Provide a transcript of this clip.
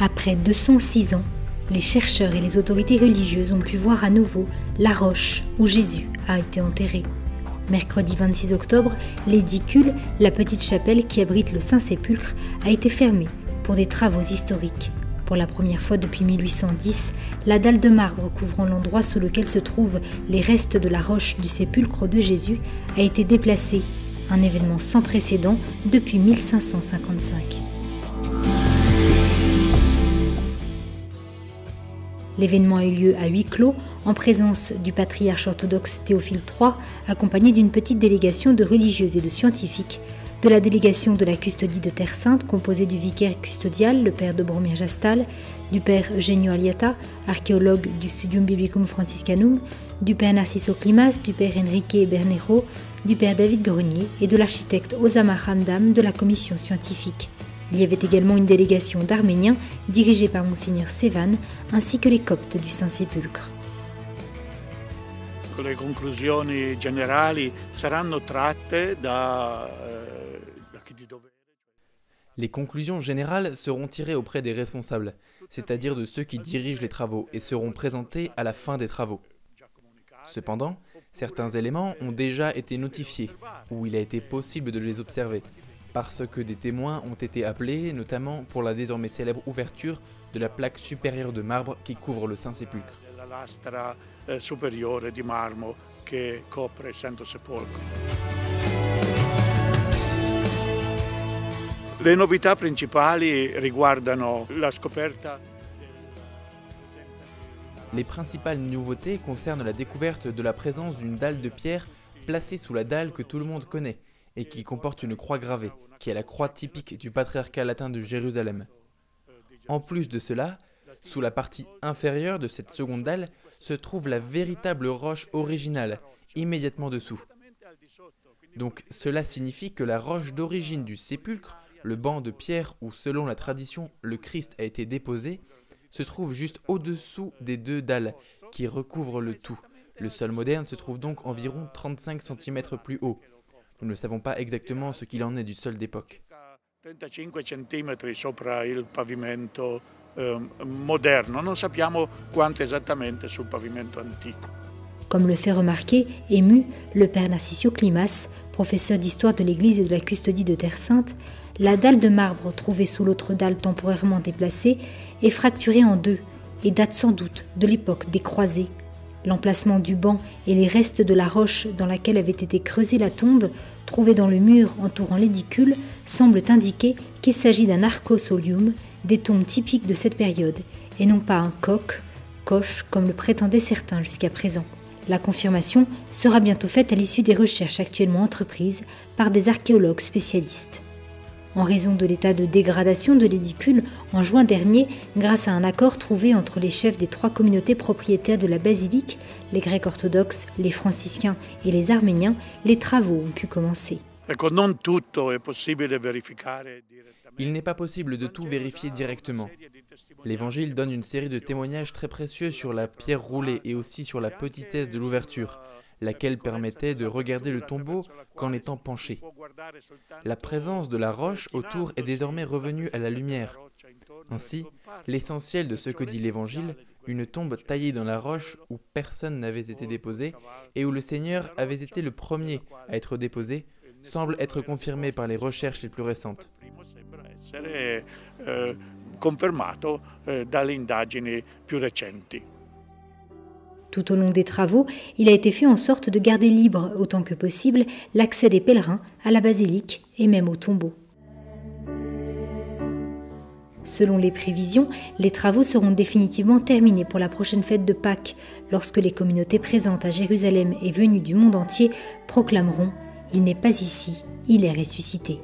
Après 206 ans, les chercheurs et les autorités religieuses ont pu voir à nouveau la roche où Jésus a été enterré. Mercredi 26 octobre, l'édicule, la petite chapelle qui abrite le Saint-Sépulcre, a été fermée pour des travaux historiques. Pour la première fois depuis 1810, la dalle de marbre couvrant l'endroit sous lequel se trouvent les restes de la roche du sépulcre de Jésus a été déplacée, un événement sans précédent depuis 1555. L'événement a eu lieu à huis clos, en présence du patriarche orthodoxe Théophile III, accompagné d'une petite délégation de religieuses et de scientifiques, de la délégation de la custodie de Terre Sainte, composée du vicaire custodial, le père Dobromir Jastal, du père Eugenio Aliata, archéologue du Studium Biblicum Franciscanum, du père Narciso Climas, du père Enrique Bernero, du père David Grenier et de l'architecte Osama Hamdam de la commission scientifique. Il y avait également une délégation d'Arméniens dirigée par Monseigneur Sevan, ainsi que les Coptes du Saint-Sépulcre. Le conclusioni generali saranno tratte da chi di dovere. Les conclusions générales seront tirées auprès des responsables, c'est-à-dire de ceux qui dirigent les travaux, et seront présentées à la fin des travaux. Cependant, certains éléments ont déjà été notifiés, où il a été possible de les observer, parce que des témoins ont été appelés, notamment pour la désormais célèbre ouverture de la plaque supérieure de marbre qui couvre le Saint-Sépulcre. La lastra superiore di marmo che copre il Santo Sepolcro. Le novità principali riguardano la scoperta. Les principales nouveautés concernent la découverte de la présence d'une dalle de pierre placée sous la dalle que tout le monde connaît et qui comporte une croix gravée, qui est la croix typique du patriarcat latin de Jérusalem. En plus de cela, sous la partie inférieure de cette seconde dalle se trouve la véritable roche originale, immédiatement dessous. Donc cela signifie que la roche d'origine du sépulcre, le banc de pierre où selon la tradition le Christ a été déposé, se trouve juste au-dessous des deux dalles qui recouvrent le tout. Le sol moderne se trouve donc environ 35 cm plus haut. Nous ne savons pas exactement ce qu'il en est du sol d'époque. 35 cm sopra il pavimento moderno, non sappiamo quanto esattamente sul pavimento antico. Comme le fait remarquer, ému, le père Narciso Climas, professeur d'histoire de l'Église et de la custodie de Terre Sainte, la dalle de marbre trouvée sous l'autre dalle temporairement déplacée est fracturée en deux et date sans doute de l'époque des croisés. L'emplacement du banc et les restes de la roche dans laquelle avait été creusée la tombe, trouvée dans le mur entourant l'édicule, semblent indiquer qu'il s'agit d'un arcosolium, des tombes typiques de cette période, et non pas un coche, comme le prétendaient certains jusqu'à présent. La confirmation sera bientôt faite à l'issue des recherches actuellement entreprises par des archéologues spécialistes. En raison de l'état de dégradation de l'édicule, en juin dernier, grâce à un accord trouvé entre les chefs des trois communautés propriétaires de la basilique, les Grecs orthodoxes, les franciscains et les arméniens, les travaux ont pu commencer. Il n'est pas possible de tout vérifier directement. L'Évangile donne une série de témoignages très précieux sur la pierre roulée et aussi sur la petitesse de l'ouverture, laquelle permettait de regarder le tombeau qu'en étant penché. La présence de la roche autour est désormais revenue à la lumière. Ainsi, l'essentiel de ce que dit l'Évangile, une tombe taillée dans la roche où personne n'avait été déposé et où le Seigneur avait été le premier à être déposé, semble être confirmé par les recherches les plus récentes. Tout au long des travaux, il a été fait en sorte de garder libre autant que possible l'accès des pèlerins à la basilique et même au tombeau. Selon les prévisions, les travaux seront définitivement terminés pour la prochaine fête de Pâques, lorsque les communautés présentes à Jérusalem et venues du monde entier proclameront « Il n'est pas ici, il est ressuscité ».